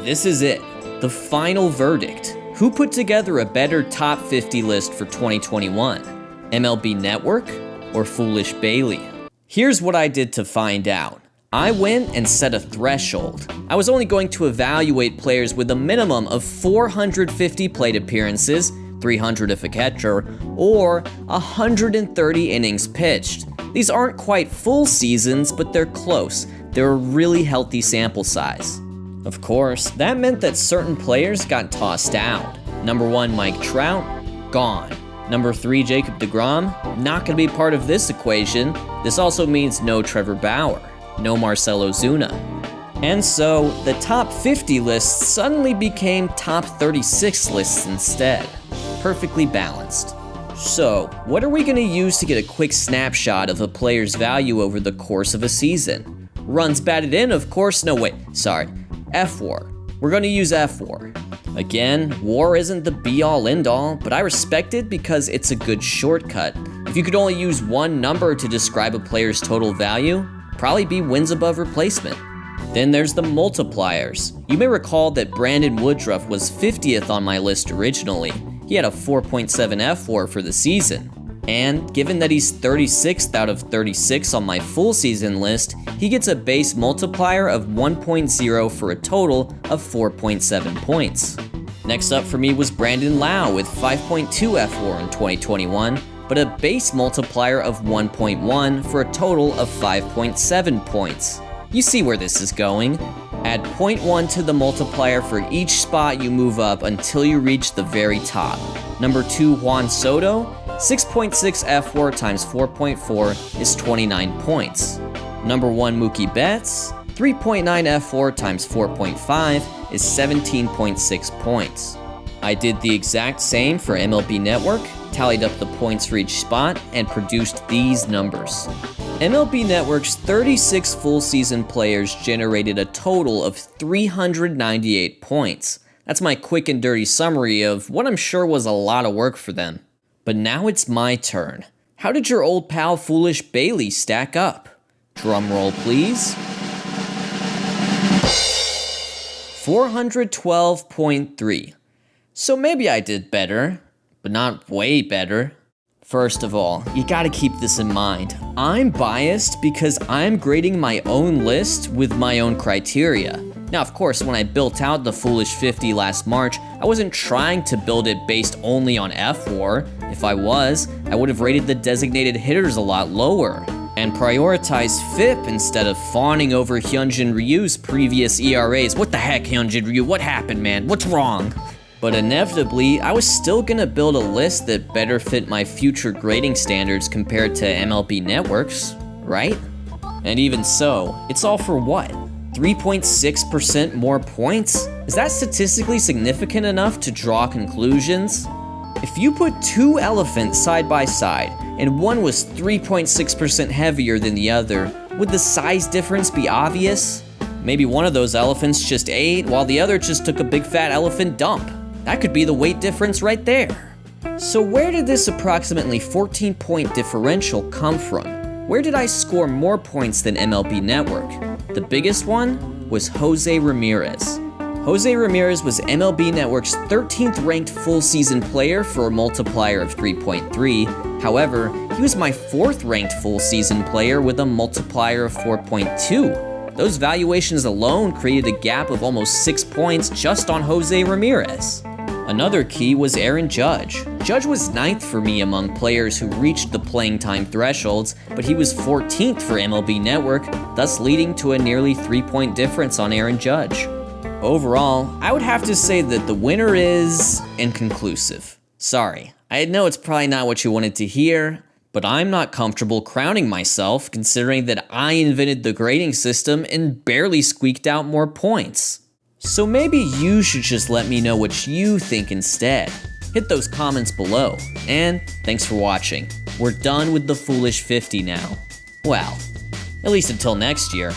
This is it, the final verdict. Who put together a better top 50 list for 2021? MLB Network or Foolish Bailey? Here's what I did to find out. I went and set a threshold. I was only going to evaluate players with a minimum of 450 plate appearances, 300 if a catcher, or 130 innings pitched. These aren't quite full seasons, but they're close. They're a really healthy sample size. Of course, that meant that certain players got tossed out. Number 1, Mike Trout, gone. Number 3, Jacob deGrom, not gonna be part of this equation. This also means no Trevor Bauer, no Marcell Ozuna. And so, the top 50 lists suddenly became top 36 lists instead. Perfectly balanced. So, what are we gonna use to get a quick snapshot of a player's value over the course of a season? Runs batted in, of course, FWAR. We're gonna use FWAR. Again, WAR isn't the be-all end-all, but I respect it because it's a good shortcut. If you could only use one number to describe a player's total value, probably be wins above replacement. Then there's the multipliers. You may recall that Brandon Woodruff was 50th on my list originally. He had a 4.7 FWAR for the season. And given that he's 36th out of 36 on my full season list, he gets a base multiplier of 1.0 for a total of 4.7 points. Next up for me was Brandon LAA with 5.2 FWAR in 2021, but a base multiplier of 1.1 for a total of 5.7 points. You see where this is going. Add 0.1 to the multiplier for each spot you move up until you reach the very top. Number 2, Juan Soto, 6.6 FWAR times 4.4 is 29 points. Number 1, Mookie Betts, 3.9 FWAR times 4.5 is 17.6 points. I did the exact same for MLB Network, tallied up the points for each spot, and produced these numbers. MLB Network's 36 full season players generated a total of 398 points. That's my quick and dirty summary of what I'm sure was a lot of work for them. But now it's my turn. How did your old pal Foolish Bailey stack up? Drum roll, please. 412.3. So maybe I did better, but not way better. First of all, you gotta keep this in mind. I'm biased because I'm grading my own list with my own criteria. Now, of course, when I built out the Foolish 50 last March, I wasn't trying to build it based only on FWAR. If I was, I would have rated the designated hitters a lot lower and prioritized FIP instead of fawning over Hyun-Jin Ryu's previous ERAs. What the heck, Hyun-Jin Ryu? What happened, man? What's wrong? But inevitably, I was still gonna build a list that better fit my future grading standards compared to MLB Network's, right? And even so, it's all for what? 3.6% more points? Is that statistically significant enough to draw conclusions? If you put two elephants side by side, and one was 3.6% heavier than the other, would the size difference be obvious? Maybe one of those elephants just ate, while the other just took a big fat elephant dump. That could be the weight difference right there. So where did this approximately 14-point differential come from? Where did I score more points than MLB Network? The biggest one was José Ramírez. José Ramírez was MLB Network's 13th ranked full season player for a multiplier of 3.3. However, he was my 4th ranked full season player with a multiplier of 4.2. Those valuations alone created a gap of almost 6 points just on José Ramírez. Another key was Aaron Judge. Judge was 9th for me among players who reached the playing time thresholds, but he was 14th for MLB Network, thus leading to a nearly 3-point difference on Aaron Judge. Overall, I would have to say that the winner is inconclusive. Sorry, I know it's probably not what you wanted to hear, but I'm not comfortable crowning myself considering that I invented the grading system and barely squeaked out more points. So maybe you should just let me know what you think instead. Hit those comments below, and thanks for watching. We're done with the Foolish 50 now. Well, at least until next year.